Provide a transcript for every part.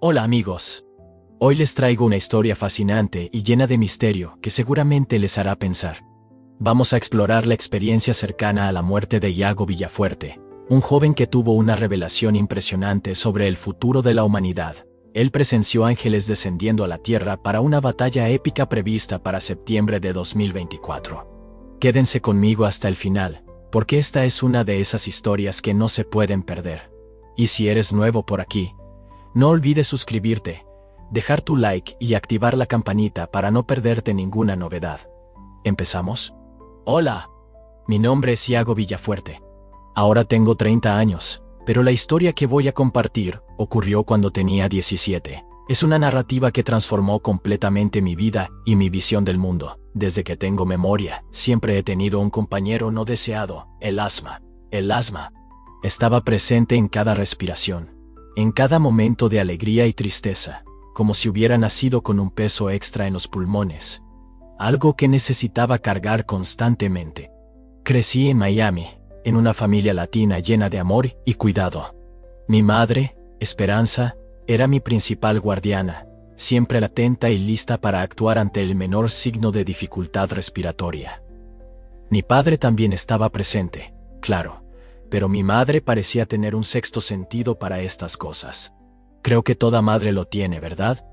Hola amigos. Hoy les traigo una historia fascinante y llena de misterio que seguramente les hará pensar. Vamos a explorar la experiencia cercana a la muerte de Iago Villafuerte, un joven que tuvo una revelación impresionante sobre el futuro de la humanidad. Él presenció ángeles descendiendo a la tierra para una batalla épica prevista para septiembre de 2024. Quédense conmigo hasta el final, porque esta es una de esas historias que no se pueden perder. Y si eres nuevo por aquí, no olvides suscribirte, dejar tu like y activar la campanita para no perderte ninguna novedad. ¿Empezamos? Hola, mi nombre es Iago Villafuerte. Ahora tengo 30 años, pero la historia que voy a compartir ocurrió cuando tenía 17. Es una narrativa que transformó completamente mi vida y mi visión del mundo. Desde que tengo memoria, siempre he tenido un compañero no deseado, el asma. El asma estaba presente en cada respiración, en cada momento de alegría y tristeza, como si hubiera nacido con un peso extra en los pulmones, algo que necesitaba cargar constantemente. Crecí en Miami, en una familia latina llena de amor y cuidado. Mi madre, Esperanza, era mi principal guardiana, siempre atenta y lista para actuar ante el menor signo de dificultad respiratoria. Mi padre también estaba presente, claro, pero mi madre parecía tener un sexto sentido para estas cosas. Creo que toda madre lo tiene, ¿verdad?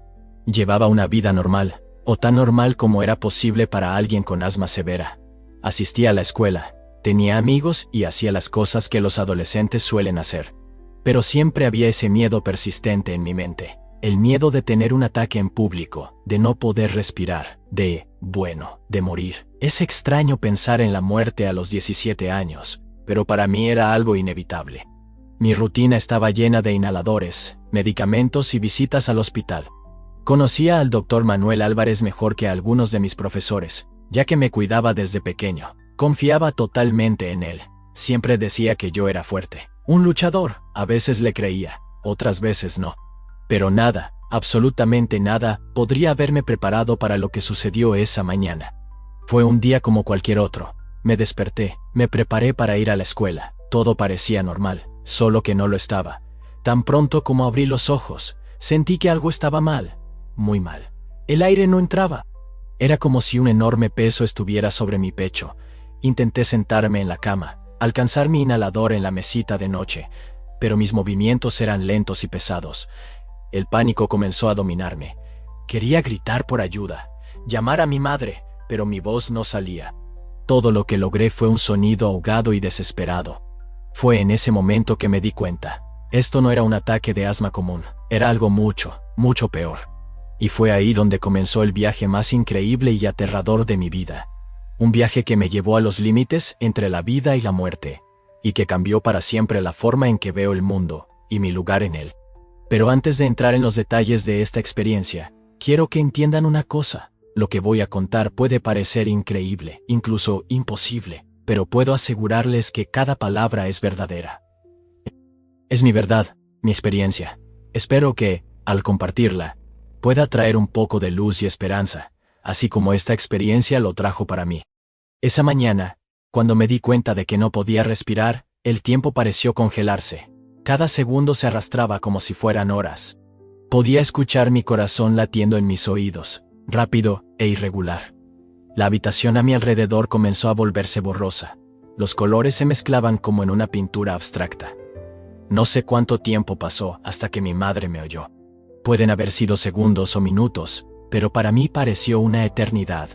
Llevaba una vida normal, o tan normal como era posible para alguien con asma severa. Asistía a la escuela, tenía amigos y hacía las cosas que los adolescentes suelen hacer. Pero siempre había ese miedo persistente en mi mente. El miedo de tener un ataque en público, de no poder respirar, de morir. Es extraño pensar en la muerte a los 17 años, pero para mí era algo inevitable. Mi rutina estaba llena de inhaladores, medicamentos y visitas al hospital. Conocía al Dr. Manuel Álvarez mejor que a algunos de mis profesores, ya que me cuidaba desde pequeño. Confiaba totalmente en él. Siempre decía que yo era fuerte, un luchador. A veces le creía, otras veces no. Pero nada, absolutamente nada, podría haberme preparado para lo que sucedió esa mañana. Fue un día como cualquier otro. Me desperté, me preparé para ir a la escuela. Todo parecía normal, solo que no lo estaba. Tan pronto como abrí los ojos, sentí que algo estaba mal, muy mal. El aire no entraba. Era como si un enorme peso estuviera sobre mi pecho. Intenté sentarme en la cama, alcanzar mi inhalador en la mesita de noche, pero mis movimientos eran lentos y pesados. El pánico comenzó a dominarme. Quería gritar por ayuda, llamar a mi madre, pero mi voz no salía. Todo lo que logré fue un sonido ahogado y desesperado. Fue en ese momento que me di cuenta. Esto no era un ataque de asma común, era algo mucho, mucho peor. Y fue ahí donde comenzó el viaje más increíble y aterrador de mi vida. Un viaje que me llevó a los límites entre la vida y la muerte, y que cambió para siempre la forma en que veo el mundo, y mi lugar en él. Pero antes de entrar en los detalles de esta experiencia, quiero que entiendan una cosa. Lo que voy a contar puede parecer increíble, incluso imposible, pero puedo asegurarles que cada palabra es verdadera. Es mi verdad, mi experiencia. Espero que, al compartirla, pueda traer un poco de luz y esperanza, así como esta experiencia lo trajo para mí. Esa mañana, cuando me di cuenta de que no podía respirar, el tiempo pareció congelarse. Cada segundo se arrastraba como si fueran horas. Podía escuchar mi corazón latiendo en mis oídos, rápido e irregular. La habitación a mi alrededor comenzó a volverse borrosa. Los colores se mezclaban como en una pintura abstracta. No sé cuánto tiempo pasó hasta que mi madre me oyó. Pueden haber sido segundos o minutos, pero para mí pareció una eternidad.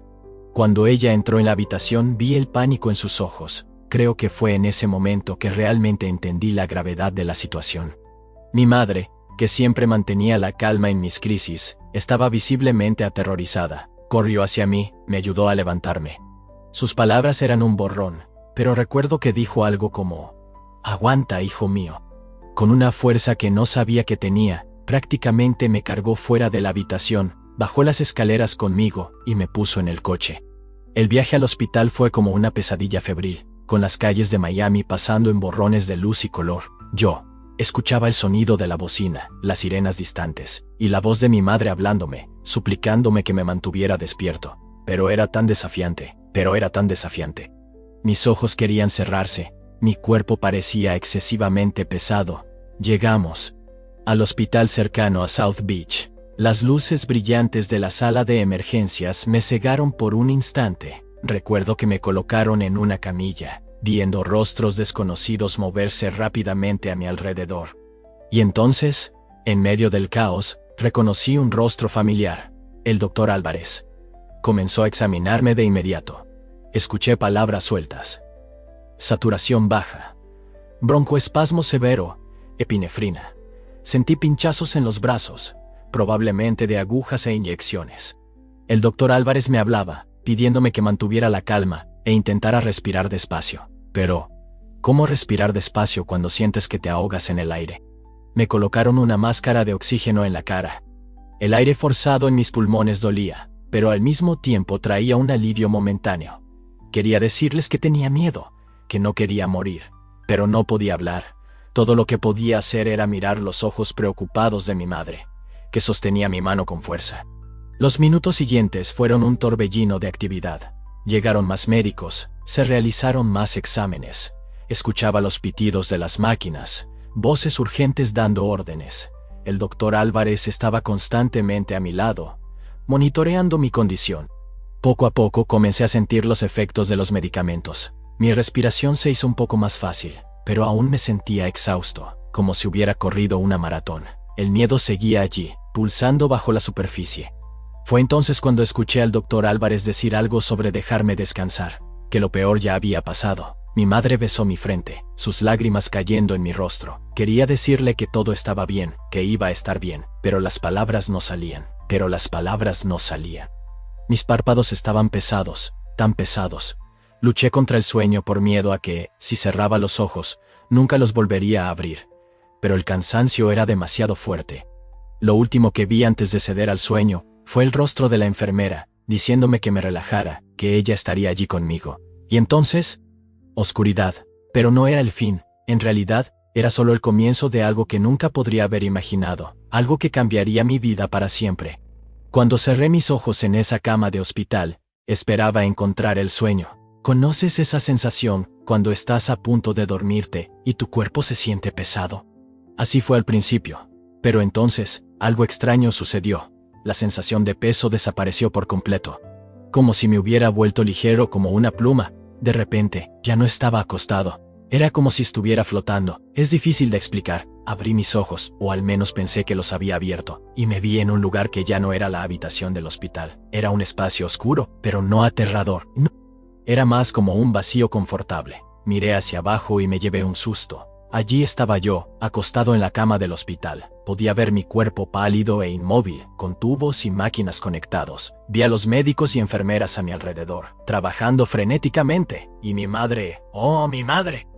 Cuando ella entró en la habitación vi el pánico en sus ojos. Creo que fue en ese momento que realmente entendí la gravedad de la situación. Mi madre, que siempre mantenía la calma en mis crisis, estaba visiblemente aterrorizada. Corrió hacia mí, me ayudó a levantarme. Sus palabras eran un borrón, pero recuerdo que dijo algo como: «Aguanta, hijo mío». Con una fuerza que no sabía que tenía, prácticamente me cargó fuera de la habitación, bajó las escaleras conmigo y me puso en el coche. El viaje al hospital fue como una pesadilla febril, con las calles de Miami pasando en borrones de luz y color. Yo escuchaba el sonido de la bocina, las sirenas distantes, y la voz de mi madre hablándome, suplicándome que me mantuviera despierto. Pero era tan desafiante. Mis ojos querían cerrarse, mi cuerpo parecía excesivamente pesado. Llegamos. al hospital cercano a South Beach. Las luces brillantes de la sala de emergencias me cegaron por un instante. Recuerdo que me colocaron en una camilla, viendo rostros desconocidos moverse rápidamente a mi alrededor. Y entonces, en medio del caos, reconocí un rostro familiar, el doctor Álvarez. Comenzó a examinarme de inmediato. Escuché palabras sueltas. Saturación baja. Broncoespasmo severo. Epinefrina. Sentí pinchazos en los brazos, probablemente de agujas e inyecciones. El doctor Álvarez me hablaba, pidiéndome que mantuviera la calma e intentara respirar despacio. Pero, ¿cómo respirar despacio cuando sientes que te ahogas en el aire? Me colocaron una máscara de oxígeno en la cara. El aire forzado en mis pulmones dolía, pero al mismo tiempo traía un alivio momentáneo. Quería decirles que tenía miedo, que no quería morir, pero no podía hablar. Todo lo que podía hacer era mirar los ojos preocupados de mi madre, que sostenía mi mano con fuerza. Los minutos siguientes fueron un torbellino de actividad. Llegaron más médicos, se realizaron más exámenes. Escuchaba los pitidos de las máquinas, voces urgentes dando órdenes. El doctor Álvarez estaba constantemente a mi lado, monitoreando mi condición. Poco a poco comencé a sentir los efectos de los medicamentos. Mi respiración se hizo un poco más fácil, pero aún me sentía exhausto, como si hubiera corrido una maratón. El miedo seguía allí, pulsando bajo la superficie. Fue entonces cuando escuché al doctor Álvarez decir algo sobre dejarme descansar, que lo peor ya había pasado. Mi madre besó mi frente, sus lágrimas cayendo en mi rostro. Quería decirle que todo estaba bien, que iba a estar bien, pero las palabras no salían. Mis párpados estaban pesados, tan pesados. Luché contra el sueño por miedo a que, si cerraba los ojos, nunca los volvería a abrir. Pero el cansancio era demasiado fuerte. Lo último que vi antes de ceder al sueño fue el rostro de la enfermera, diciéndome que me relajara, que ella estaría allí conmigo. Y entonces, oscuridad. Pero no era el fin, en realidad, era solo el comienzo de algo que nunca podría haber imaginado, algo que cambiaría mi vida para siempre. Cuando cerré mis ojos en esa cama de hospital, esperaba encontrar el sueño. ¿Conoces esa sensación cuando estás a punto de dormirte y tu cuerpo se siente pesado? Así fue al principio, pero entonces, algo extraño sucedió. La sensación de peso desapareció por completo. Como si me hubiera vuelto ligero como una pluma. De repente, ya no estaba acostado. Era como si estuviera flotando. Es difícil de explicar. Abrí mis ojos, o al menos pensé que los había abierto, y me vi en un lugar que ya no era la habitación del hospital. Era un espacio oscuro, pero no aterrador. No. Era más como un vacío confortable. Miré hacia abajo y me llevé un susto. Allí estaba yo, acostado en la cama del hospital. Podía ver mi cuerpo pálido e inmóvil, con tubos y máquinas conectados. Vi a los médicos y enfermeras a mi alrededor, trabajando frenéticamente. Y mi madre, ¡oh, mi madre!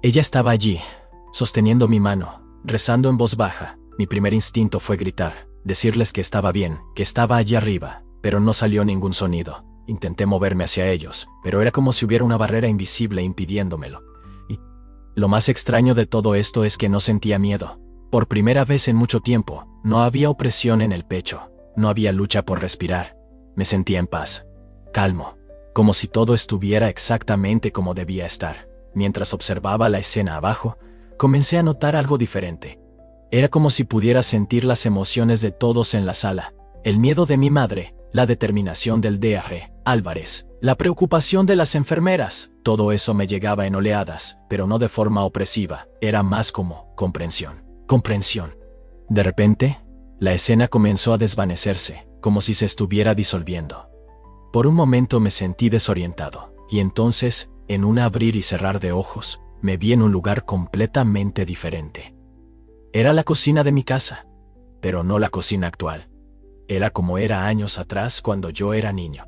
Ella estaba allí, sosteniendo mi mano, rezando en voz baja. Mi primer instinto fue gritar, decirles que estaba bien, que estaba allí arriba, pero no salió ningún sonido. Intenté moverme hacia ellos, pero era como si hubiera una barrera invisible impidiéndomelo. Y lo más extraño de todo esto es que no sentía miedo. Por primera vez en mucho tiempo, no había opresión en el pecho, no había lucha por respirar. Me sentía en paz, calmo, como si todo estuviera exactamente como debía estar. Mientras observaba la escena abajo, comencé a notar algo diferente. Era como si pudiera sentir las emociones de todos en la sala. El miedo de mi madre, la determinación del Dr. Álvarez, la preocupación de las enfermeras, todo eso me llegaba en oleadas, pero no de forma opresiva, era más como comprensión. De repente, la escena comenzó a desvanecerse, como si se estuviera disolviendo. Por un momento me sentí desorientado, y entonces, en un abrir y cerrar de ojos, me vi en un lugar completamente diferente. Era la cocina de mi casa, pero no la cocina actual. Era como era años atrás cuando yo era niño.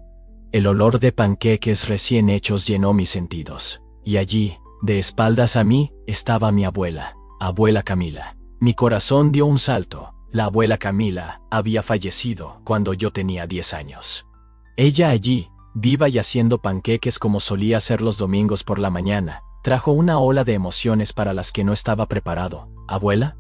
El olor de panqueques recién hechos llenó mis sentidos, y allí, de espaldas a mí, estaba mi abuela, abuela Camila. Mi corazón dio un salto. La abuela Camila había fallecido cuando yo tenía 10 años. Ella allí, viva y haciendo panqueques como solía hacer los domingos por la mañana, trajo una ola de emociones para las que no estaba preparado. ¿Abuela?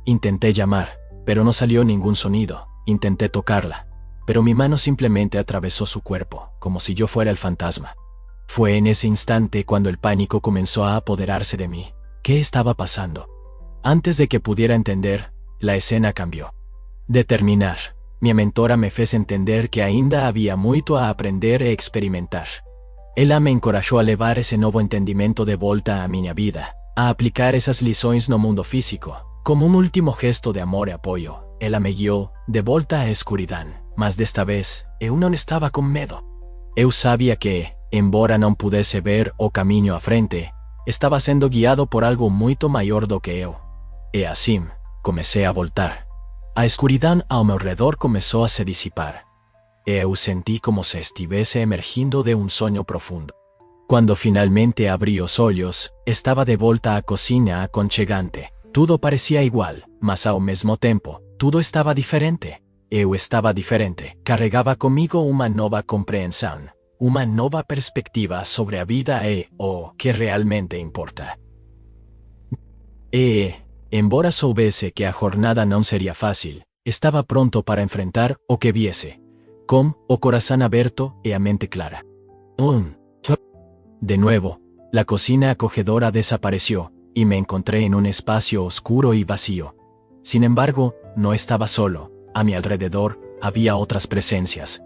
Intenté llamar, pero no salió ningún sonido. Intenté tocarla, pero mi mano simplemente atravesó su cuerpo, como si yo fuera el fantasma. Fue en ese instante cuando el pánico comenzó a apoderarse de mí. ¿Qué estaba pasando? Antes de que pudiera entender, la escena cambió. Determinar. Mi mentora me fez entender que ainda havia muito a aprender e experimentar. Ela me encorajou a levar esse novo entendimento de volta à minha vida, a aplicar essas lições no mundo físico. Como um último gesto de amor e apoio, ela me guiou de volta à escuridão, mas desta vez eu não estava com medo. Eu sabia que, embora não pudesse ver o caminho à frente, estava sendo guiado por algo muito maior do que eu. E assim, comecei a voltar. A escuridão ao meu redor começou a se dissipar. E eu senti como se estivesse emergindo de um sonho profundo. Quando finalmente abri os olhos, estava de volta à cozinha aconchegante. Tudo parecia igual, mas ao mesmo tempo, tudo estava diferente. Eu estava diferente. Carregava comigo uma nova compreensão, uma nova perspectiva sobre a vida e o que realmente importa. E, embora soubesse que a jornada não seria fácil, estava pronto para enfrentar o que viesse, com o coração aberto e a mente clara. De nuevo, la cocina acogedora desapareció, y me encontré en un espacio oscuro y vacío. Sin embargo, no estaba solo. A mi alrededor había otras presencias.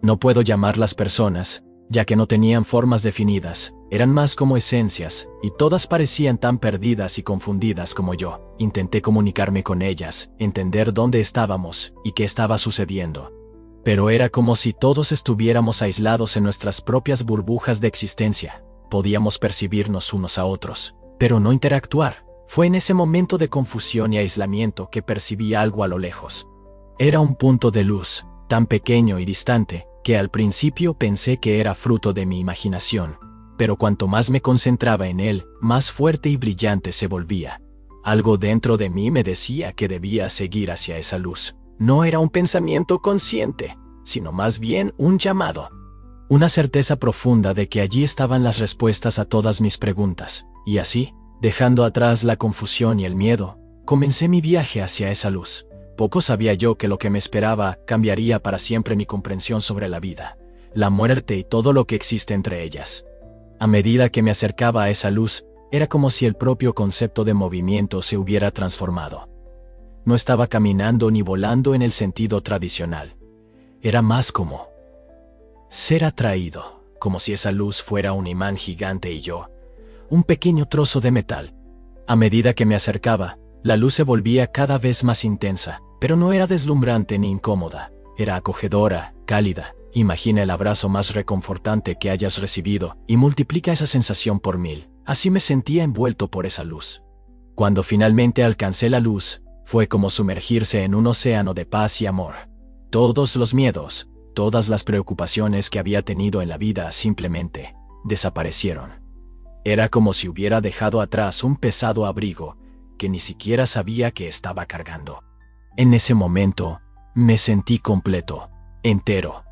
No puedo llamarlas personas, ya que no tenían formas definidas, eran más como esencias, y todas parecían tan perdidas y confundidas como yo. Intenté comunicarme con ellas, entender dónde estábamos y qué estaba sucediendo. Pero era como si todos estuviéramos aislados en nuestras propias burbujas de existencia. Podíamos percibirnos unos a otros, pero no interactuar. Fue en ese momento de confusión y aislamiento que percibí algo a lo lejos. Era un punto de luz, tan pequeño y distante, que al principio pensé que era fruto de mi imaginación, pero cuanto más me concentraba en él, más fuerte y brillante se volvía. Algo dentro de mí me decía que debía seguir hacia esa luz. No era un pensamiento consciente, sino más bien un llamado. Una certeza profunda de que allí estaban las respuestas a todas mis preguntas, y así, dejando atrás la confusión y el miedo, comencé mi viaje hacia esa luz. Poco sabía yo que lo que me esperaba cambiaría para siempre mi comprensión sobre la vida, la muerte y todo lo que existe entre ellas. A medida que me acercaba a esa luz, era como si el propio concepto de movimiento se hubiera transformado. No estaba caminando ni volando en el sentido tradicional. Era más como ser atraído, como si esa luz fuera un imán gigante y yo, un pequeño trozo de metal. A medida que me acercaba, la luz se volvía cada vez más intensa, pero no era deslumbrante ni incómoda, era acogedora, cálida. Imagina el abrazo más reconfortante que hayas recibido y multiplica esa sensación por 1000. Así me sentía envuelto por esa luz. Cuando finalmente alcancé la luz, fue como sumergirse en un océano de paz y amor. Todos los miedos, todas las preocupaciones que había tenido en la vida simplemente desaparecieron. Era como si hubiera dejado atrás un pesado abrigo que ni siquiera sabía que estaba cargando. En ese momento, me sentí completo, entero,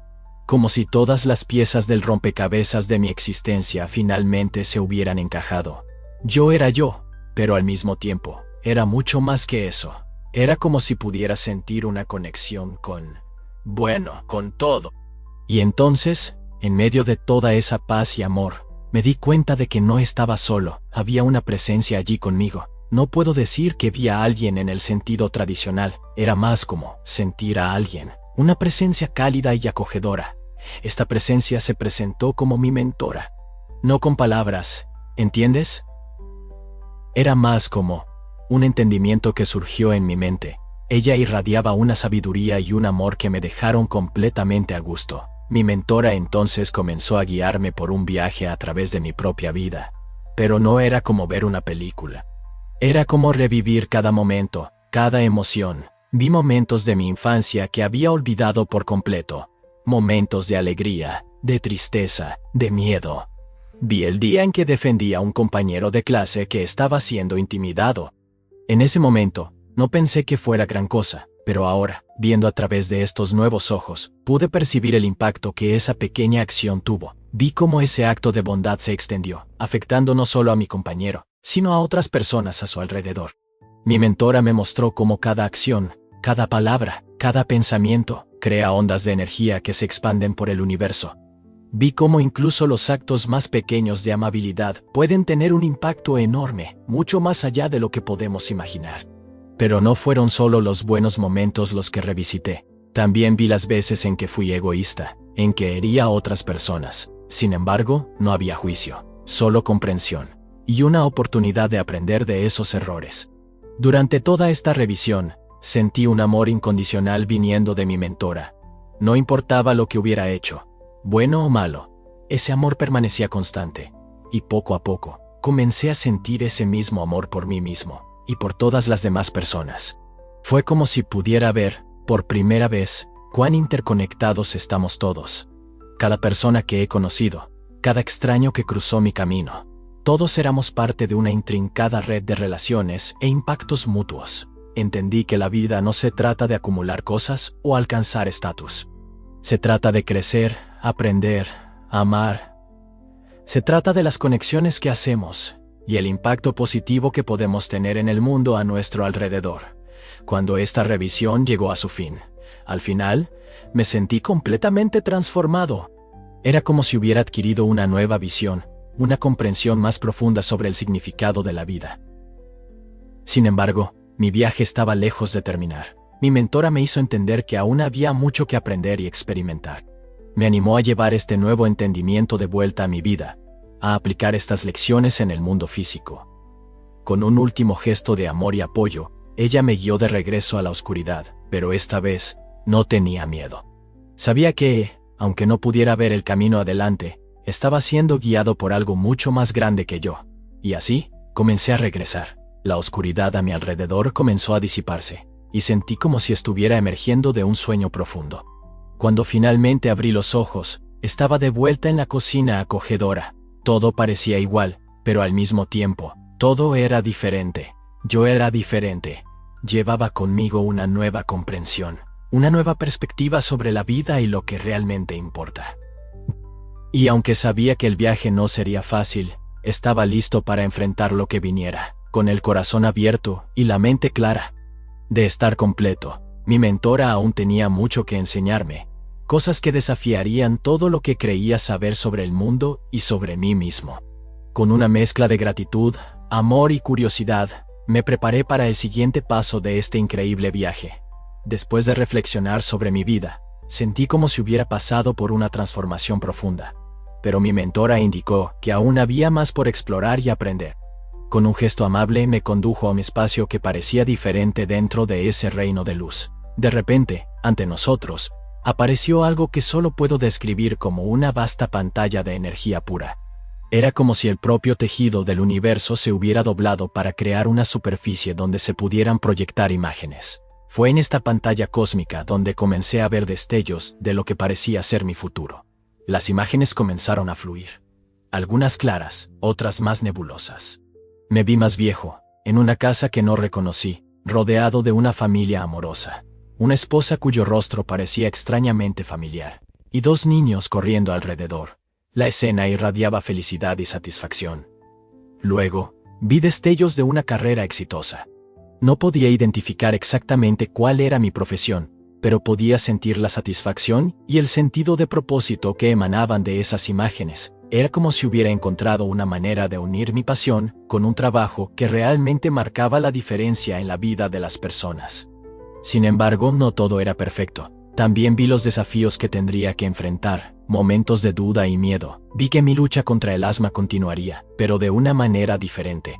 como si todas las piezas del rompecabezas de mi existencia finalmente se hubieran encajado. Yo era yo, pero al mismo tiempo, era mucho más que eso. Era como si pudiera sentir una conexión con todo. Y entonces, en medio de toda esa paz y amor, me di cuenta de que no estaba solo, había una presencia allí conmigo. No puedo decir que vi a alguien en el sentido tradicional, era más como sentir a alguien, una presencia cálida y acogedora. Esta presencia se presentó como mi mentora. No con palabras, ¿entiendes? Era más como un entendimiento que surgió en mi mente. Ella irradiaba una sabiduría y un amor que me dejaron completamente a gusto. Mi mentora entonces comenzó a guiarme por un viaje a través de mi propia vida. Pero no era como ver una película. Era como revivir cada momento, cada emoción. Vi momentos de mi infancia que había olvidado por completo. Momentos de alegría, de tristeza, de miedo. Vi el día en que defendí a un compañero de clase que estaba siendo intimidado. En ese momento, no pensé que fuera gran cosa, pero ahora, viendo a través de estos nuevos ojos, pude percibir el impacto que esa pequeña acción tuvo. Vi cómo ese acto de bondad se extendió, afectando no solo a mi compañero, sino a otras personas a su alrededor. Mi mentora me mostró cómo cada acción, cada palabra, cada pensamiento, crea ondas de energía que se expanden por el universo. Vi cómo incluso los actos más pequeños de amabilidad pueden tener un impacto enorme, mucho más allá de lo que podemos imaginar. Pero no fueron solo los buenos momentos los que revisité. También vi las veces en que fui egoísta, en que hería a otras personas. Sin embargo, no había juicio, solo comprensión, y una oportunidad de aprender de esos errores. Durante toda esta revisión, sentí un amor incondicional viniendo de mi mentora. No importaba lo que hubiera hecho, bueno o malo, ese amor permanecía constante, y poco a poco, comencé a sentir ese mismo amor por mí mismo, y por todas las demás personas. Fue como si pudiera ver, por primera vez, cuán interconectados estamos todos. Cada persona que he conocido, cada extraño que cruzó mi camino, todos éramos parte de una intrincada red de relaciones e impactos mutuos. Entendí que la vida no se trata de acumular cosas o alcanzar estatus. Se trata de crecer, aprender, amar. Se trata de las conexiones que hacemos y el impacto positivo que podemos tener en el mundo a nuestro alrededor. Cuando esta revisión llegó a su fin, al final, me sentí completamente transformado. Era como si hubiera adquirido una nueva visión, una comprensión más profunda sobre el significado de la vida. Sin embargo, mi viaje estaba lejos de terminar. Mi mentora me hizo entender que aún había mucho que aprender y experimentar. Me animó a llevar este nuevo entendimiento de vuelta a mi vida, a aplicar estas lecciones en el mundo físico. Con un último gesto de amor y apoyo, ella me guió de regreso a la oscuridad, pero esta vez no tenía miedo. Sabía que, aunque no pudiera ver el camino adelante, estaba siendo guiado por algo mucho más grande que yo. Y así, comencé a regresar. La oscuridad a mi alrededor comenzó a disiparse, y sentí como si estuviera emergiendo de un sueño profundo. Cuando finalmente abrí los ojos, estaba de vuelta en la cocina acogedora. Todo parecía igual, pero al mismo tiempo, todo era diferente. Yo era diferente. Llevaba conmigo una nueva comprensión, una nueva perspectiva sobre la vida y lo que realmente importa. Y aunque sabía que el viaje no sería fácil, estaba listo para enfrentar lo que viniera, con el corazón abierto y la mente clara. De estar completo, mi mentora aún tenía mucho que enseñarme, cosas que desafiarían todo lo que creía saber sobre el mundo y sobre mí mismo. Con una mezcla de gratitud, amor y curiosidad, me preparé para el siguiente paso de este increíble viaje. Después de reflexionar sobre mi vida, sentí como si hubiera pasado por una transformación profunda. Pero mi mentora indicó que aún había más por explorar y aprender. Con un gesto amable me condujo a un espacio que parecía diferente dentro de ese reino de luz. De repente, ante nosotros, apareció algo que solo puedo describir como una vasta pantalla de energía pura. Era como si el propio tejido del universo se hubiera doblado para crear una superficie donde se pudieran proyectar imágenes. Fue en esta pantalla cósmica donde comencé a ver destellos de lo que parecía ser mi futuro. Las imágenes comenzaron a fluir. Algunas claras, otras más nebulosas. Me vi más viejo, en una casa que no reconocí, rodeado de una familia amorosa. Una esposa cuyo rostro parecía extrañamente familiar, y dos niños corriendo alrededor. La escena irradiaba felicidad y satisfacción. Luego, vi destellos de una carrera exitosa. No podía identificar exactamente cuál era mi profesión, pero podía sentir la satisfacción y el sentido de propósito que emanaban de esas imágenes. Era como si hubiera encontrado una manera de unir mi pasión con un trabajo que realmente marcaba la diferencia en la vida de las personas. Sin embargo, no todo era perfecto. También vi los desafíos que tendría que enfrentar, momentos de duda y miedo. Vi que mi lucha contra el asma continuaría, pero de una manera diferente.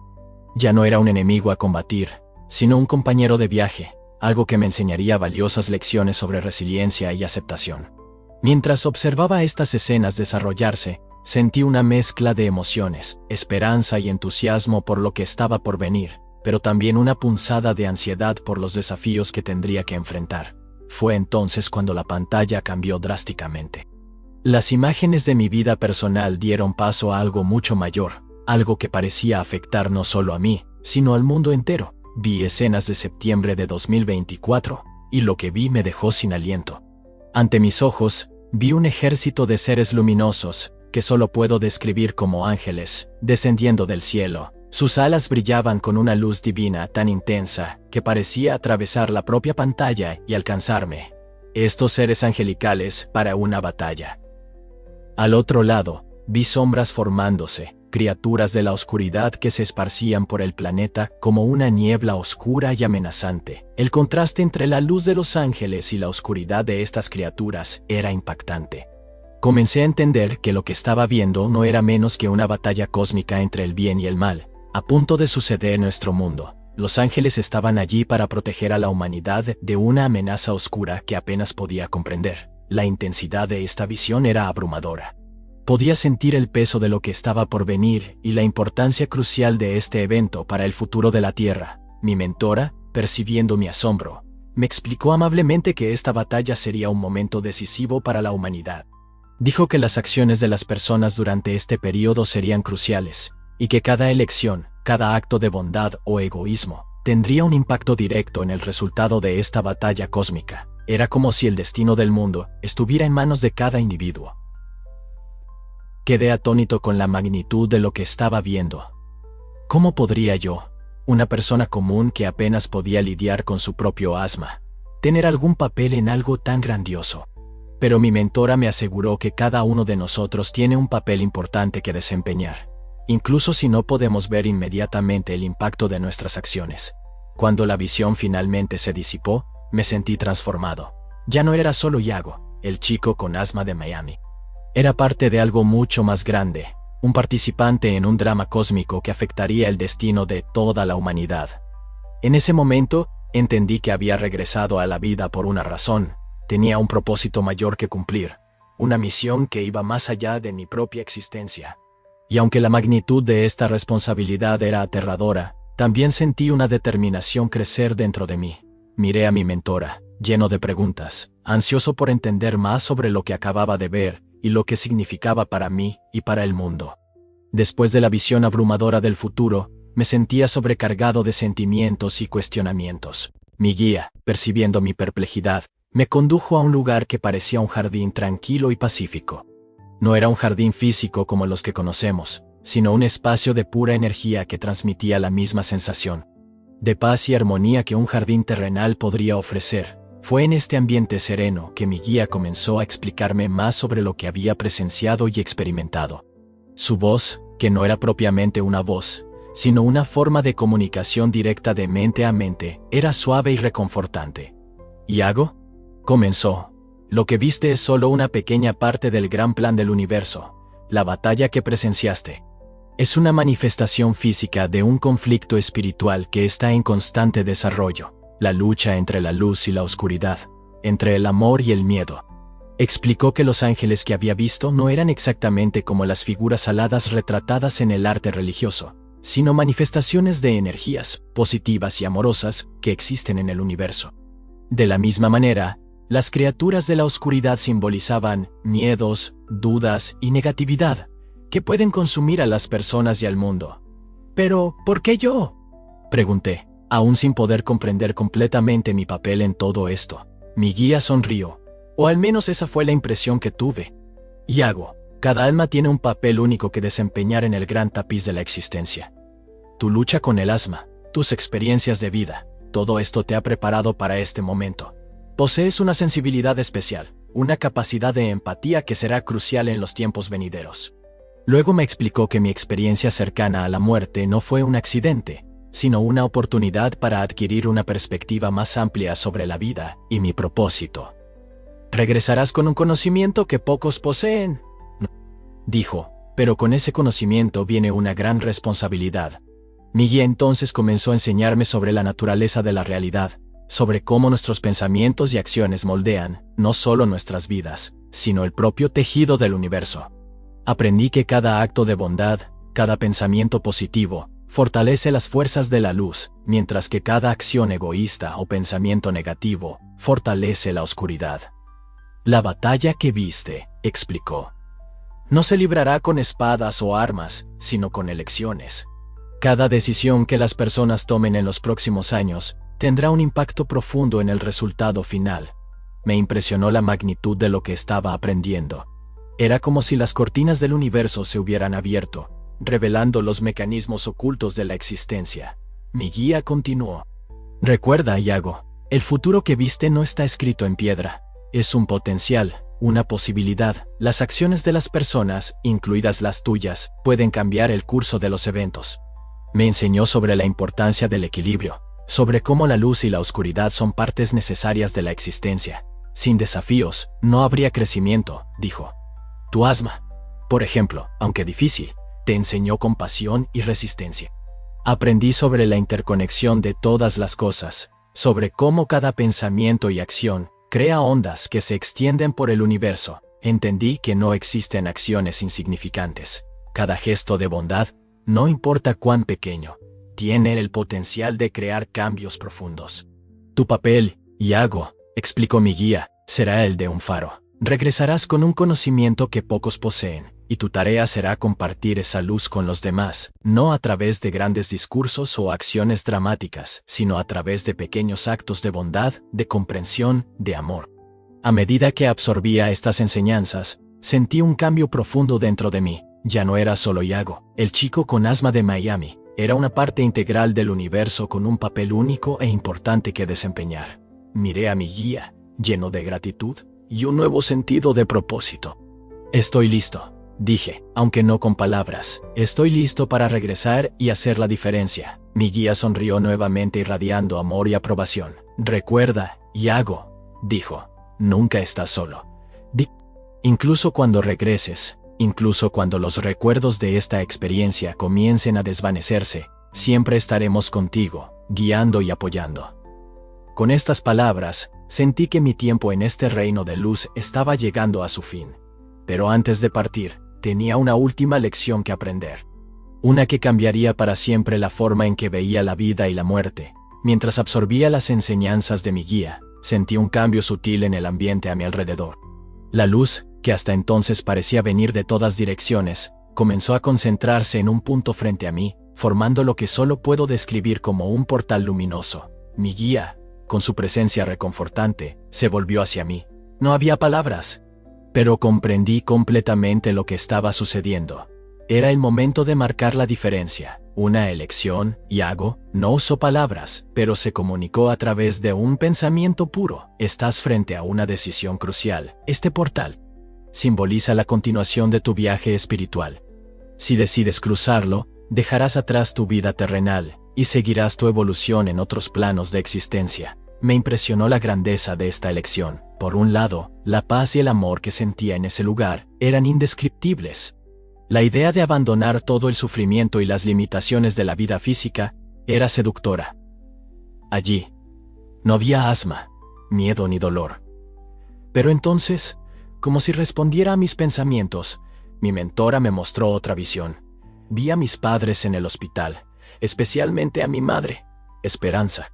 Ya no era un enemigo a combatir, sino un compañero de viaje, algo que me enseñaría valiosas lecciones sobre resiliencia y aceptación. Mientras observaba estas escenas desarrollarse, sentí una mezcla de emociones, esperanza y entusiasmo por lo que estaba por venir, pero también una punzada de ansiedad por los desafíos que tendría que enfrentar. Fue entonces cuando la pantalla cambió drásticamente. Las imágenes de mi vida personal dieron paso a algo mucho mayor, algo que parecía afectar no solo a mí, sino al mundo entero. Vi escenas de septiembre de 2024, y lo que vi me dejó sin aliento. Ante mis ojos, vi un ejército de seres luminosos, que solo puedo describir como ángeles, descendiendo del cielo. Sus alas brillaban con una luz divina tan intensa, que parecía atravesar la propia pantalla y alcanzarme. Estos seres angelicales para una batalla. Al otro lado, vi sombras formándose, criaturas de la oscuridad que se esparcían por el planeta como una niebla oscura y amenazante. El contraste entre la luz de los ángeles y la oscuridad de estas criaturas era impactante. Comencé a entender que lo que estaba viendo no era menos que una batalla cósmica entre el bien y el mal, a punto de suceder en nuestro mundo. Los ángeles estaban allí para proteger a la humanidad de una amenaza oscura que apenas podía comprender. La intensidad de esta visión era abrumadora. Podía sentir el peso de lo que estaba por venir y la importancia crucial de este evento para el futuro de la Tierra. Mi mentora, percibiendo mi asombro, me explicó amablemente que esta batalla sería un momento decisivo para la humanidad. Dijo que las acciones de las personas durante este periodo serían cruciales, y que cada elección, cada acto de bondad o egoísmo, tendría un impacto directo en el resultado de esta batalla cósmica. Era como si el destino del mundo estuviera en manos de cada individuo. Quedé atónito con la magnitud de lo que estaba viendo. ¿Cómo podría yo, una persona común que apenas podía lidiar con su propio asma, tener algún papel en algo tan grandioso? Pero mi mentora me aseguró que cada uno de nosotros tiene un papel importante que desempeñar, incluso si no podemos ver inmediatamente el impacto de nuestras acciones. Cuando la visión finalmente se disipó, me sentí transformado. Ya no era solo Iago, el chico con asma de Miami. Era parte de algo mucho más grande, un participante en un drama cósmico que afectaría el destino de toda la humanidad. En ese momento, entendí que había regresado a la vida por una razón. Tenía un propósito mayor que cumplir, una misión que iba más allá de mi propia existencia. Y aunque la magnitud de esta responsabilidad era aterradora, también sentí una determinación crecer dentro de mí. Miré a mi mentora, lleno de preguntas, ansioso por entender más sobre lo que acababa de ver y lo que significaba para mí y para el mundo. Después de la visión abrumadora del futuro, me sentía sobrecargado de sentimientos y cuestionamientos. Mi guía, percibiendo mi perplejidad, me condujo a un lugar que parecía un jardín tranquilo y pacífico. No era un jardín físico como los que conocemos, sino un espacio de pura energía que transmitía la misma sensación de paz y armonía que un jardín terrenal podría ofrecer. Fue en este ambiente sereno que mi guía comenzó a explicarme más sobre lo que había presenciado y experimentado. Su voz, que no era propiamente una voz, sino una forma de comunicación directa de mente a mente, era suave y reconfortante. «Iago», comenzó, «lo que viste es solo una pequeña parte del gran plan del universo. La batalla que presenciaste es una manifestación física de un conflicto espiritual que está en constante desarrollo. La lucha entre la luz y la oscuridad, entre el amor y el miedo». Explicó que los ángeles que había visto no eran exactamente como las figuras aladas retratadas en el arte religioso, sino manifestaciones de energías positivas y amorosas que existen en el universo. De la misma manera, las criaturas de la oscuridad simbolizaban miedos, dudas y negatividad, que pueden consumir a las personas y al mundo. «¿Pero por qué yo?», pregunté, aún sin poder comprender completamente mi papel en todo esto. Mi guía sonrió, o al menos esa fue la impresión que tuve. «Iago, cada alma tiene un papel único que desempeñar en el gran tapiz de la existencia. Tu lucha con el asma, tus experiencias de vida, todo esto te ha preparado para este momento. Posees una sensibilidad especial, una capacidad de empatía que será crucial en los tiempos venideros». Luego me explicó que mi experiencia cercana a la muerte no fue un accidente, sino una oportunidad para adquirir una perspectiva más amplia sobre la vida y mi propósito. «Regresarás con un conocimiento que pocos poseen», dijo, «pero con ese conocimiento viene una gran responsabilidad». Mi guía entonces comenzó a enseñarme sobre la naturaleza de la realidad, sobre cómo nuestros pensamientos y acciones moldean, no solo nuestras vidas, sino el propio tejido del universo. Aprendí que cada acto de bondad, cada pensamiento positivo, fortalece las fuerzas de la luz, mientras que cada acción egoísta o pensamiento negativo, fortalece la oscuridad. «La batalla que viste», explicó, «no se librará con espadas o armas, sino con elecciones. Cada decisión que las personas tomen en los próximos años tendrá un impacto profundo en el resultado final». Me impresionó la magnitud de lo que estaba aprendiendo. Era como si las cortinas del universo se hubieran abierto, revelando los mecanismos ocultos de la existencia. Mi guía continuó. «Recuerda, Iago, el futuro que viste no está escrito en piedra. Es un potencial, una posibilidad. Las acciones de las personas, incluidas las tuyas, pueden cambiar el curso de los eventos. Me enseñó sobre la importancia del equilibrio, sobre cómo la luz y la oscuridad son partes necesarias de la existencia. Sin desafíos, no habría crecimiento, dijo. Tu asma, por ejemplo, aunque difícil, te enseñó compasión y resistencia. Aprendí sobre la interconexión de todas las cosas, sobre cómo cada pensamiento y acción crea ondas que se extienden por el universo. Entendí que no existen acciones insignificantes. Cada gesto de bondad, no importa cuán pequeño, tiene el potencial de crear cambios profundos. Tu papel, Iago, explicó mi guía, será el de un faro. Regresarás con un conocimiento que pocos poseen, y tu tarea será compartir esa luz con los demás, no a través de grandes discursos o acciones dramáticas, sino a través de pequeños actos de bondad, de comprensión, de amor. A medida que absorbía estas enseñanzas, sentí un cambio profundo dentro de mí. Ya no era solo Iago, el chico con asma de Miami, era una parte integral del universo con un papel único e importante que desempeñar. Miré a mi guía, lleno de gratitud y un nuevo sentido de propósito. Estoy listo, dije, aunque no con palabras. Estoy listo para regresar y hacer la diferencia. Mi guía sonrió nuevamente irradiando amor y aprobación. Recuerda, Iago, dijo, nunca estás solo. Incluso cuando regreses, incluso cuando los recuerdos de esta experiencia comiencen a desvanecerse, siempre estaremos contigo, guiando y apoyando. Con estas palabras, sentí que mi tiempo en este reino de luz estaba llegando a su fin. Pero antes de partir, tenía una última lección que aprender. Una que cambiaría para siempre la forma en que veía la vida y la muerte. Mientras absorbía las enseñanzas de mi guía, sentí un cambio sutil en el ambiente a mi alrededor. La luz, que hasta entonces parecía venir de todas direcciones, comenzó a concentrarse en un punto frente a mí, formando lo que solo puedo describir como un portal luminoso. Mi guía, con su presencia reconfortante, se volvió hacia mí. No había palabras, pero comprendí completamente lo que estaba sucediendo. Era el momento de marcar la diferencia. Una elección, Iago, no usó palabras, pero se comunicó a través de un pensamiento puro. Estás frente a una decisión crucial. Este portal simboliza la continuación de tu viaje espiritual. Si decides cruzarlo, dejarás atrás tu vida terrenal y seguirás tu evolución en otros planos de existencia. Me impresionó la grandeza de esta elección. Por un lado, la paz y el amor que sentía en ese lugar eran indescriptibles. La idea de abandonar todo el sufrimiento y las limitaciones de la vida física era seductora. Allí no había asma, miedo ni dolor. Pero entonces, como si respondiera a mis pensamientos, mi mentora me mostró otra visión. Vi a mis padres en el hospital, especialmente a mi madre, Esperanza.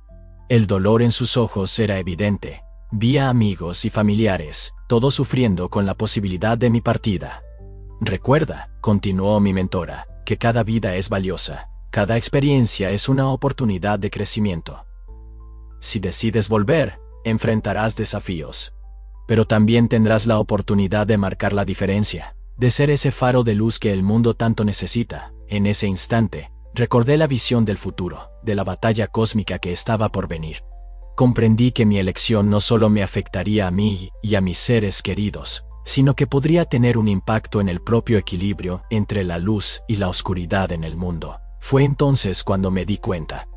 El dolor en sus ojos era evidente. Vi a amigos y familiares, todos sufriendo con la posibilidad de mi partida. Recuerda, continuó mi mentora, que cada vida es valiosa, cada experiencia es una oportunidad de crecimiento. Si decides volver, enfrentarás desafíos. Pero también tendrás la oportunidad de marcar la diferencia, de ser ese faro de luz que el mundo tanto necesita. En ese instante, recordé la visión del futuro, de la batalla cósmica que estaba por venir. Comprendí que mi elección no solo me afectaría a mí y a mis seres queridos, sino que podría tener un impacto en el propio equilibrio entre la luz y la oscuridad en el mundo. Fue entonces cuando me di cuenta.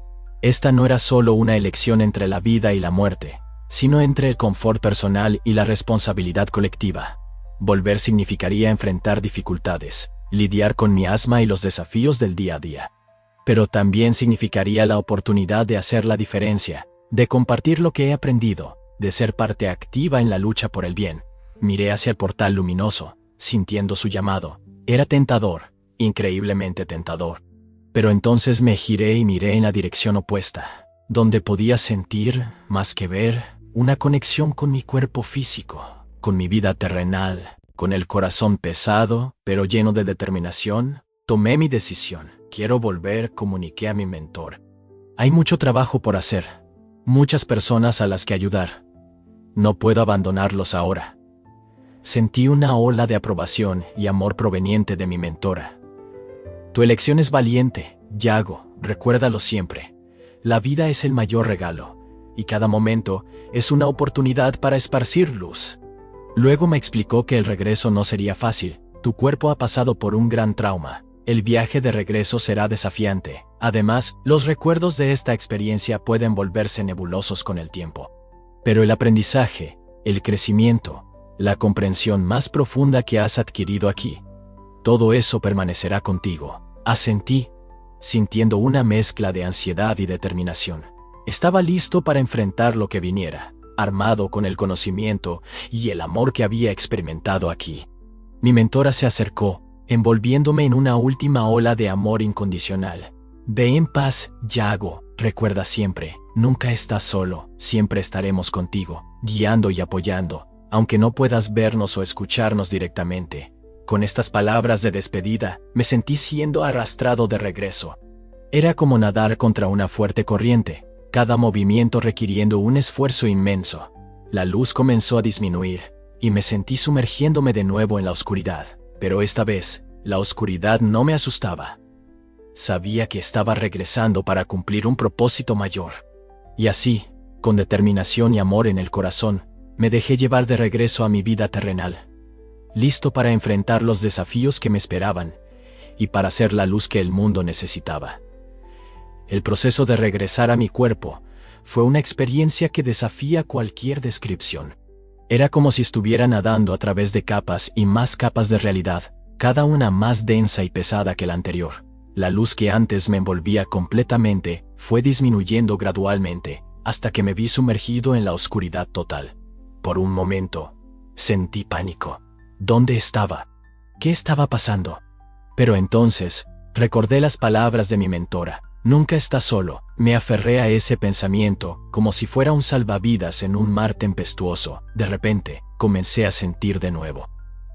Esta no era solo una elección entre la vida y la muerte, sino entre el confort personal y la responsabilidad colectiva. Volver significaría enfrentar dificultades, lidiar con mi asma y los desafíos del día a día. Pero también significaría la oportunidad de hacer la diferencia, de compartir lo que he aprendido, de ser parte activa en la lucha por el bien. Miré hacia el portal luminoso, sintiendo su llamado. Era tentador, increíblemente tentador. Pero entonces me giré y miré en la dirección opuesta, donde podía sentir, más que ver, una conexión con mi cuerpo físico, con mi vida terrenal, con el corazón pesado, pero lleno de determinación. Tomé mi decisión. Quiero volver, comuniqué a mi mentor. Hay mucho trabajo por hacer, muchas personas a las que ayudar. No puedo abandonarlos ahora. Sentí una ola de aprobación y amor proveniente de mi mentora. Tu elección es valiente, Iago, recuérdalo siempre. La vida es el mayor regalo, y cada momento es una oportunidad para esparcir luz. Luego me explicó que el regreso no sería fácil. Tu cuerpo ha pasado por un gran trauma. El viaje de regreso será desafiante. Además, los recuerdos de esta experiencia pueden volverse nebulosos con el tiempo. Pero el aprendizaje, el crecimiento, la comprensión más profunda que has adquirido aquí, todo eso permanecerá contigo. Asentí, sintiendo una mezcla de ansiedad y determinación. Estaba listo para enfrentar lo que viniera, armado con el conocimiento y el amor que había experimentado aquí. Mi mentora se acercó, envolviéndome en una última ola de amor incondicional. Ve en paz, Yago, recuerda siempre, nunca estás solo, siempre estaremos contigo, guiando y apoyando, aunque no puedas vernos o escucharnos directamente. Con estas palabras de despedida, me sentí siendo arrastrado de regreso. Era como nadar contra una fuerte corriente, cada movimiento requiriendo un esfuerzo inmenso. La luz comenzó a disminuir, y me sentí sumergiéndome de nuevo en la oscuridad. Pero esta vez, la oscuridad no me asustaba. Sabía que estaba regresando para cumplir un propósito mayor. Y así, con determinación y amor en el corazón, me dejé llevar de regreso a mi vida terrenal. Listo para enfrentar los desafíos que me esperaban, y para ser la luz que el mundo necesitaba. El proceso de regresar a mi cuerpo fue una experiencia que desafía cualquier descripción. Era como si estuviera nadando a través de capas y más capas de realidad, cada una más densa y pesada que la anterior. La luz que antes me envolvía completamente fue disminuyendo gradualmente, hasta que me vi sumergido en la oscuridad total. Por un momento, sentí pánico. ¿Dónde estaba? ¿Qué estaba pasando? Pero entonces, recordé las palabras de mi mentora. Nunca estás solo. Me aferré a ese pensamiento, como si fuera un salvavidas en un mar tempestuoso. De repente, comencé a sentir de nuevo.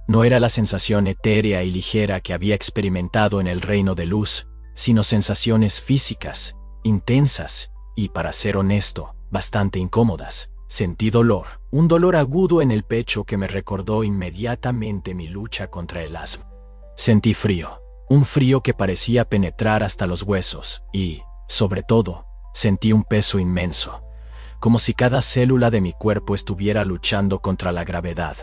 No era la sensación etérea y ligera que había experimentado en el reino de luz, sino sensaciones físicas, intensas, y para ser honesto, bastante incómodas. Sentí dolor, un dolor agudo en el pecho que me recordó inmediatamente mi lucha contra el asma. Sentí frío, un frío que parecía penetrar hasta los huesos, y, sobre todo, sentí un peso inmenso, como si cada célula de mi cuerpo estuviera luchando contra la gravedad.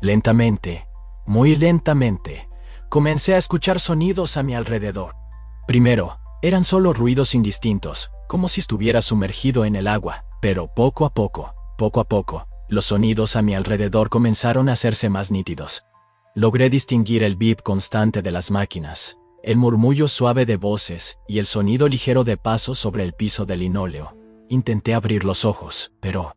Lentamente, muy lentamente, comencé a escuchar sonidos a mi alrededor. Primero, eran solo ruidos indistintos, como si estuviera sumergido en el agua, pero poco a poco, los sonidos a mi alrededor comenzaron a hacerse más nítidos. Logré distinguir el bip constante de las máquinas, el murmullo suave de voces y el sonido ligero de pasos sobre el piso de linóleo. Intenté abrir los ojos, pero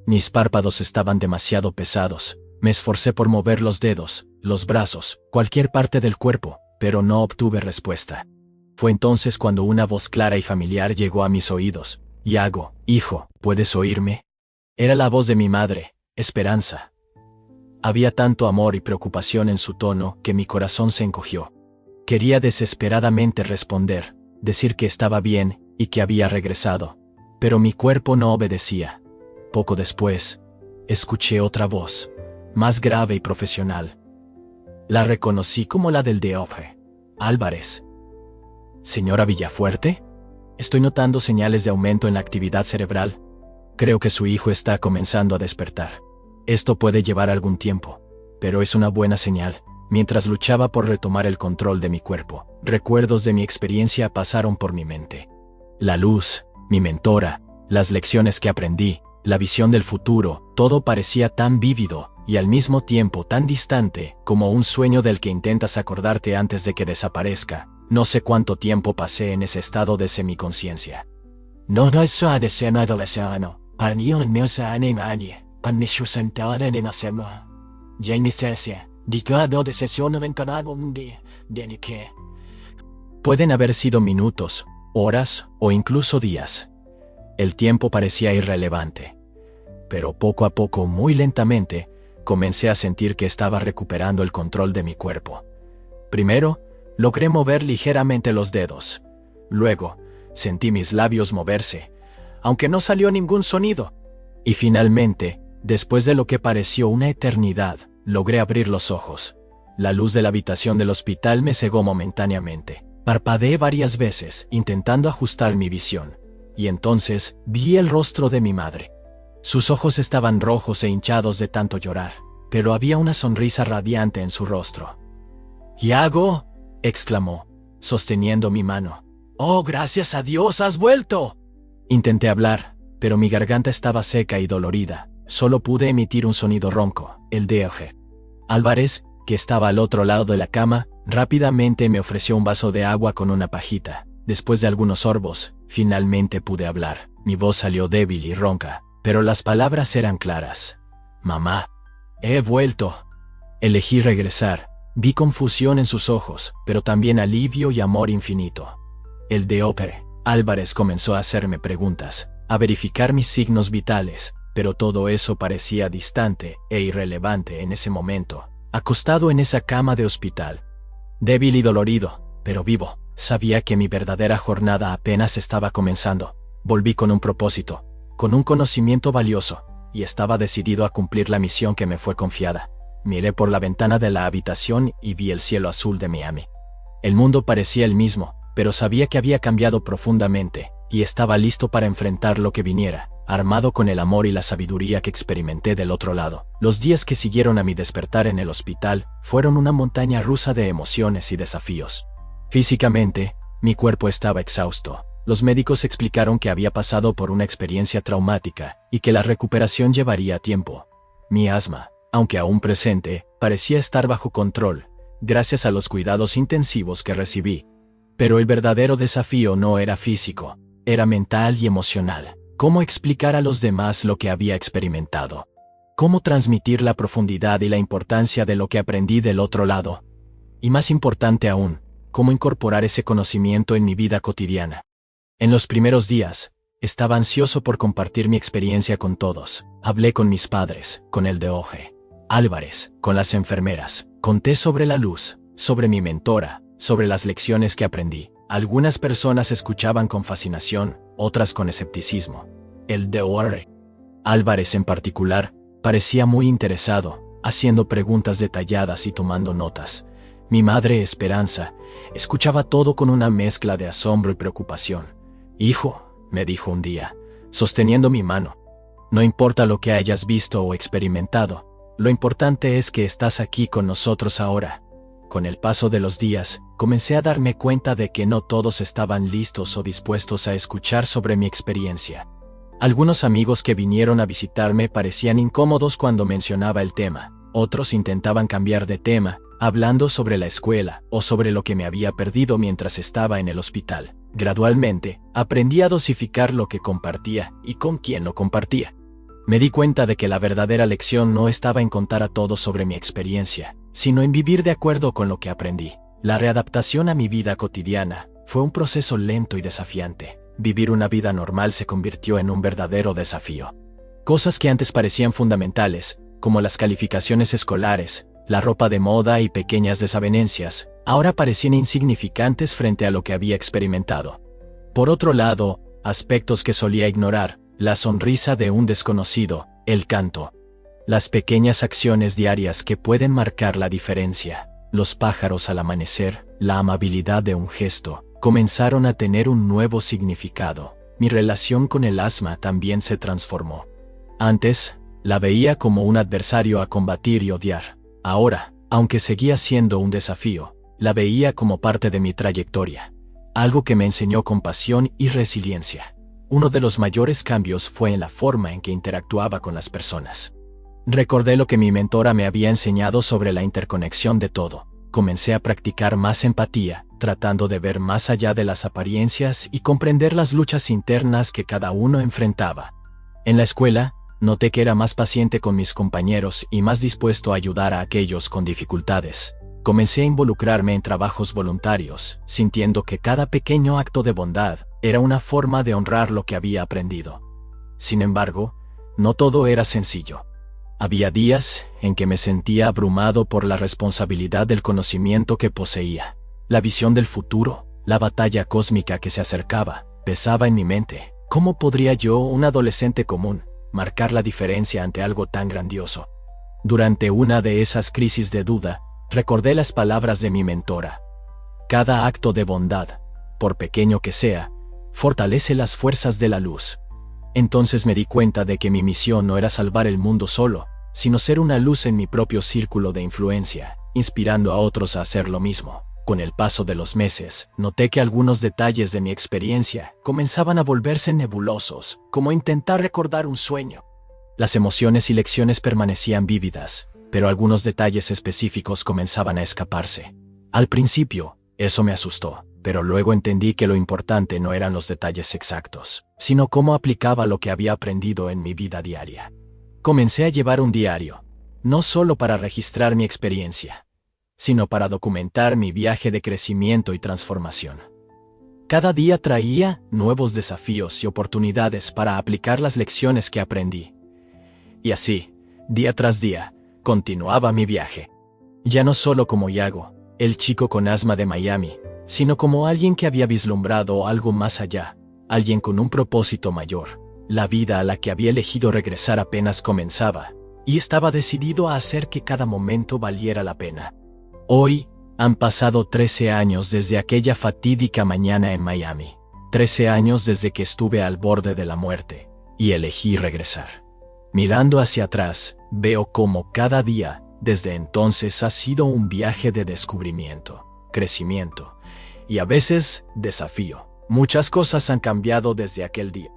mis párpados estaban demasiado pesados. Me esforcé por mover los dedos, los brazos, cualquier parte del cuerpo, pero no obtuve respuesta. Fue entonces cuando una voz clara y familiar llegó a mis oídos. Yago, hijo, ¿puedes oírme? Era la voz de mi madre, Esperanza. Había tanto amor y preocupación en su tono que mi corazón se encogió. Quería desesperadamente responder, decir que estaba bien y que había regresado, pero mi cuerpo no obedecía. Poco después, escuché otra voz, más grave y profesional. La reconocí como la del DOF. Álvarez. ¿Señora Villafuerte? Estoy notando señales de aumento en la actividad cerebral. Creo que su hijo está comenzando a despertar. Esto puede llevar algún tiempo, pero es una buena señal. Mientras luchaba por retomar el control de mi cuerpo, recuerdos de mi experiencia pasaron por mi mente. La luz, mi mentora, las lecciones que aprendí, la visión del futuro, todo parecía tan vívido y al mismo tiempo tan distante como un sueño del que intentas acordarte antes de que desaparezca. No sé cuánto tiempo pasé en ese estado de semiconciencia. No es de ser adolescente, para mí no se anima. Pan mi sentada en la semana. Jenny Cecia, dictado de sesión en canal de que. Pueden haber sido minutos, horas o incluso días. El tiempo parecía irrelevante. Pero poco a poco, muy lentamente, comencé a sentir que estaba recuperando el control de mi cuerpo. Primero, logré mover ligeramente los dedos. Luego, sentí mis labios moverse, aunque no salió ningún sonido. Y finalmente, después de lo que pareció una eternidad, logré abrir los ojos. La luz de la habitación del hospital me cegó momentáneamente. Parpadeé varias veces, intentando ajustar mi visión. Y entonces, vi el rostro de mi madre. Sus ojos estaban rojos e hinchados de tanto llorar, pero había una sonrisa radiante en su rostro. «Yago», exclamó, sosteniendo mi mano. «¡Oh, gracias a Dios, has vuelto!». Intenté hablar, pero mi garganta estaba seca y dolorida. Solo pude emitir un sonido ronco, el de Oje. Álvarez, que estaba al otro lado de la cama, rápidamente me ofreció un vaso de agua con una pajita. Después de algunos sorbos, finalmente pude hablar. Mi voz salió débil y ronca, pero las palabras eran claras. «Mamá, he vuelto». Elegí regresar. Vi confusión en sus ojos, pero también alivio y amor infinito. El de Opere. Álvarez comenzó a hacerme preguntas, a verificar mis signos vitales, pero todo eso parecía distante e irrelevante en ese momento, acostado en esa cama de hospital. Débil y dolorido, pero vivo, sabía que mi verdadera jornada apenas estaba comenzando. Volví con un propósito, con un conocimiento valioso, y estaba decidido a cumplir la misión que me fue confiada. Miré por la ventana de la habitación y vi el cielo azul de Miami. El mundo parecía el mismo, pero sabía que había cambiado profundamente, y estaba listo para enfrentar lo que viniera, armado con el amor y la sabiduría que experimenté del otro lado. Los días que siguieron a mi despertar en el hospital fueron una montaña rusa de emociones y desafíos. Físicamente, mi cuerpo estaba exhausto. Los médicos explicaron que había pasado por una experiencia traumática y que la recuperación llevaría tiempo. Mi asma, aunque aún presente, parecía estar bajo control, gracias a los cuidados intensivos que recibí. Pero el verdadero desafío no era físico, era mental y emocional. ¿Cómo explicar a los demás lo que había experimentado? ¿Cómo transmitir la profundidad y la importancia de lo que aprendí del otro lado? Y más importante aún, ¿cómo incorporar ese conocimiento en mi vida cotidiana? En los primeros días, estaba ansioso por compartir mi experiencia con todos. Hablé con mis padres, con el de Oje, Álvarez, con las enfermeras. Conté sobre la luz, sobre mi mentora, sobre las lecciones que aprendí. Algunas personas escuchaban con fascinación, otras con escepticismo. El de Oje, Álvarez en particular, parecía muy interesado, haciendo preguntas detalladas y tomando notas. Mi madre, Esperanza, escuchaba todo con una mezcla de asombro y preocupación. «Hijo», me dijo un día, sosteniendo mi mano, «no importa lo que hayas visto o experimentado, lo importante es que estás aquí con nosotros ahora». Con el paso de los días, comencé a darme cuenta de que no todos estaban listos o dispuestos a escuchar sobre mi experiencia. Algunos amigos que vinieron a visitarme parecían incómodos cuando mencionaba el tema, otros intentaban cambiar de tema, hablando sobre la escuela o sobre lo que me había perdido mientras estaba en el hospital. Gradualmente, aprendí a dosificar lo que compartía y con quién lo compartía. Me di cuenta de que la verdadera lección no estaba en contar a todos sobre mi experiencia, sino en vivir de acuerdo con lo que aprendí. La readaptación a mi vida cotidiana fue un proceso lento y desafiante. Vivir una vida normal se convirtió en un verdadero desafío. Cosas que antes parecían fundamentales, como las calificaciones escolares, la ropa de moda y pequeñas desavenencias, ahora parecían insignificantes frente a lo que había experimentado. Por otro lado, aspectos que solía ignorar, la sonrisa de un desconocido, el canto, las pequeñas acciones diarias que pueden marcar la diferencia, los pájaros al amanecer, la amabilidad de un gesto, comenzaron a tener un nuevo significado. Mi relación con el asma también se transformó. Antes, la veía como un adversario a combatir y odiar. Ahora, aunque seguía siendo un desafío, la veía como parte de mi trayectoria, algo que me enseñó compasión y resiliencia. Uno de los mayores cambios fue en la forma en que interactuaba con las personas. Recordé lo que mi mentora me había enseñado sobre la interconexión de todo. Comencé a practicar más empatía, tratando de ver más allá de las apariencias y comprender las luchas internas que cada uno enfrentaba. En la escuela, noté que era más paciente con mis compañeros y más dispuesto a ayudar a aquellos con dificultades. Comencé a involucrarme en trabajos voluntarios, sintiendo que cada pequeño acto de bondad era una forma de honrar lo que había aprendido. Sin embargo, no todo era sencillo. Había días en que me sentía abrumado por la responsabilidad del conocimiento que poseía. La visión del futuro, la batalla cósmica que se acercaba, pesaba en mi mente. ¿Cómo podría yo, un adolescente común, marcar la diferencia ante algo tan grandioso? Durante una de esas crisis de duda, recordé las palabras de mi mentora. Cada acto de bondad, por pequeño que sea, fortalece las fuerzas de la luz. Entonces me di cuenta de que mi misión no era salvar el mundo solo, sino ser una luz en mi propio círculo de influencia, inspirando a otros a hacer lo mismo. Con el paso de los meses, noté que algunos detalles de mi experiencia comenzaban a volverse nebulosos, como intentar recordar un sueño. Las emociones y lecciones permanecían vívidas, pero algunos detalles específicos comenzaban a escaparse. Al principio, eso me asustó, pero luego entendí que lo importante no eran los detalles exactos, sino cómo aplicaba lo que había aprendido en mi vida diaria. Comencé a llevar un diario, no solo para registrar mi experiencia, sino para documentar mi viaje de crecimiento y transformación. Cada día traía nuevos desafíos y oportunidades para aplicar las lecciones que aprendí. Y así, día tras día, continuaba mi viaje. Ya no solo como Yago, el chico con asma de Miami, sino como alguien que había vislumbrado algo más allá, alguien con un propósito mayor. La vida a la que había elegido regresar apenas comenzaba, y estaba decidido a hacer que cada momento valiera la pena. Hoy, han pasado 13 años desde aquella fatídica mañana en Miami. 13 años desde que estuve al borde de la muerte, y elegí regresar. Mirando hacia atrás, veo cómo cada día, desde entonces, ha sido un viaje de descubrimiento, crecimiento, y a veces, desafío. Muchas cosas han cambiado desde aquel día.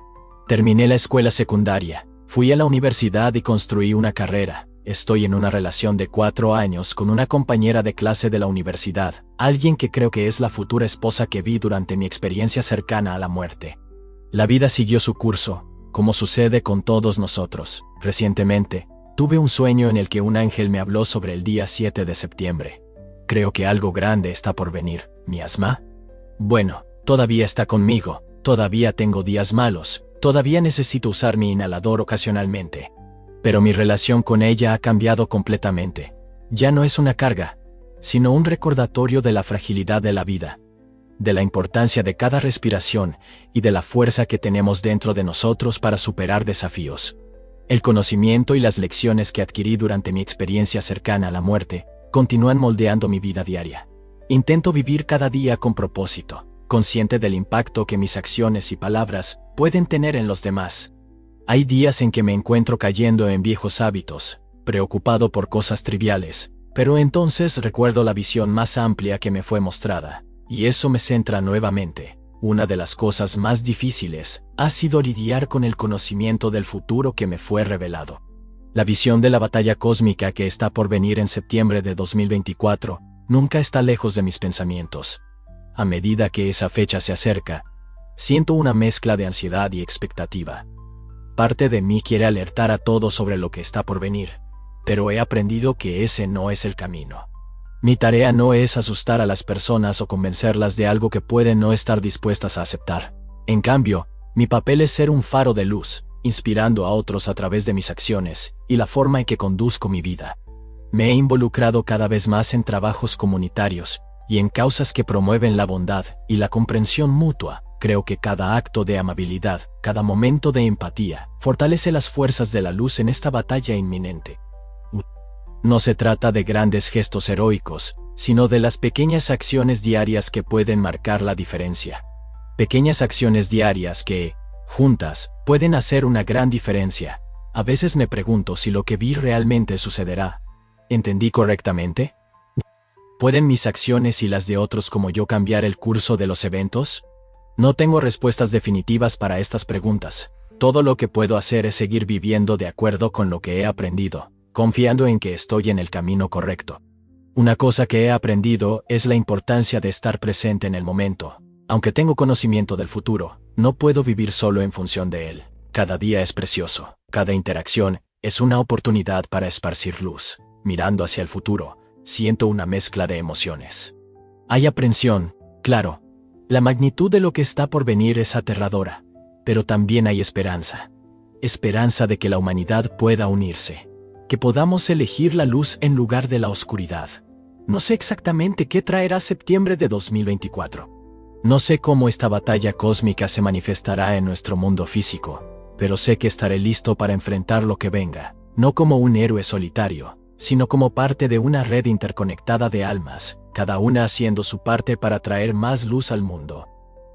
Terminé la escuela secundaria, fui a la universidad y construí una carrera. Estoy en una relación de 4 años con una compañera de clase de la universidad, alguien que creo que es la futura esposa que vi durante mi experiencia cercana a la muerte. La vida siguió su curso, como sucede con todos nosotros. Recientemente, tuve un sueño en el que un ángel me habló sobre el día 7 de septiembre. Creo que algo grande está por venir. ¿Mi asma? Bueno, todavía está conmigo, todavía tengo días malos, todavía necesito usar mi inhalador ocasionalmente. Pero mi relación con ella ha cambiado completamente. Ya no es una carga, sino un recordatorio de la fragilidad de la vida, de la importancia de cada respiración y de la fuerza que tenemos dentro de nosotros para superar desafíos. El conocimiento y las lecciones que adquirí durante mi experiencia cercana a la muerte continúan moldeando mi vida diaria. Intento vivir cada día con propósito, consciente del impacto que mis acciones y palabras pueden tener en los demás. Hay días en que me encuentro cayendo en viejos hábitos, preocupado por cosas triviales, pero entonces recuerdo la visión más amplia que me fue mostrada, y eso me centra nuevamente. Una de las cosas más difíciles ha sido lidiar con el conocimiento del futuro que me fue revelado. La visión de la batalla cósmica que está por venir en septiembre de 2024 nunca está lejos de mis pensamientos. A medida que esa fecha se acerca, siento una mezcla de ansiedad y expectativa. Parte de mí quiere alertar a todos sobre lo que está por venir, pero he aprendido que ese no es el camino. Mi tarea no es asustar a las personas o convencerlas de algo que pueden no estar dispuestas a aceptar. En cambio, mi papel es ser un faro de luz, inspirando a otros a través de mis acciones y la forma en que conduzco mi vida. Me he involucrado cada vez más en trabajos comunitarios y en causas que promueven la bondad y la comprensión mutua. Creo que cada acto de amabilidad, cada momento de empatía, fortalece las fuerzas de la luz en esta batalla inminente. No se trata de grandes gestos heroicos, sino de las pequeñas acciones diarias que pueden marcar la diferencia. Pequeñas acciones diarias que, juntas, pueden hacer una gran diferencia. A veces me pregunto si lo que vi realmente sucederá. ¿Entendí correctamente? ¿Pueden mis acciones y las de otros como yo cambiar el curso de los eventos? No tengo respuestas definitivas para estas preguntas. Todo lo que puedo hacer es seguir viviendo de acuerdo con lo que he aprendido, confiando en que estoy en el camino correcto. Una cosa que he aprendido es la importancia de estar presente en el momento. Aunque tengo conocimiento del futuro, no puedo vivir solo en función de él. Cada día es precioso, cada interacción es una oportunidad para esparcir luz. Mirando hacia el futuro, siento una mezcla de emociones. Hay aprensión, claro. La magnitud de lo que está por venir es aterradora, pero también hay esperanza. Esperanza de que la humanidad pueda unirse, que podamos elegir la luz en lugar de la oscuridad. No sé exactamente qué traerá septiembre de 2024. No sé cómo esta batalla cósmica se manifestará en nuestro mundo físico, pero sé que estaré listo para enfrentar lo que venga, no como un héroe solitario, sino como parte de una red interconectada de almas, cada una haciendo su parte para traer más luz al mundo.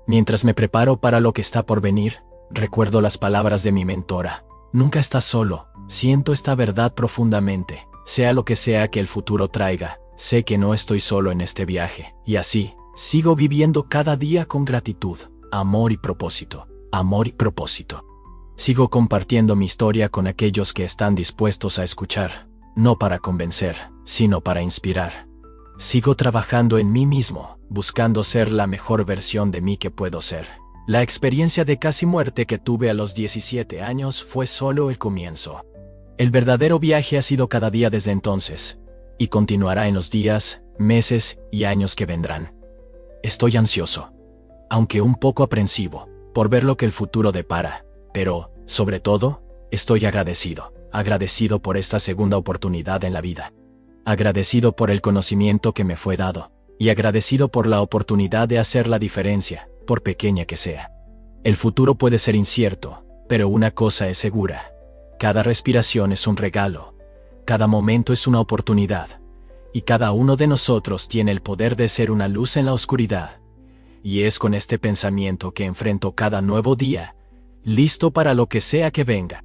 Mientras me preparo para lo que está por venir, Recuerdo las palabras de mi mentora. Nunca estás solo. Siento esta verdad profundamente. Sea lo que sea que el futuro traiga, sé que no estoy solo en este viaje. Y así, sigo viviendo cada día con gratitud, amor y propósito. Amor y propósito. Sigo compartiendo mi historia con aquellos que están dispuestos a escuchar, no para convencer, sino para inspirar. Sigo trabajando en mí mismo, buscando ser la mejor versión de mí que puedo ser. La experiencia de casi muerte que tuve a los 17 años fue solo el comienzo. El verdadero viaje ha sido cada día desde entonces, y continuará en los días, meses y años que vendrán. Estoy ansioso, aunque un poco aprensivo, por ver lo que el futuro depara, pero, sobre todo, estoy agradecido por esta segunda oportunidad en la vida. Agradecido por el conocimiento que me fue dado, y agradecido por la oportunidad de hacer la diferencia, por pequeña que sea. El futuro puede ser incierto, pero una cosa es segura. Cada respiración es un regalo, cada momento es una oportunidad, y cada uno de nosotros tiene el poder de ser una luz en la oscuridad. Y es con este pensamiento que enfrento cada nuevo día, listo para lo que sea que venga.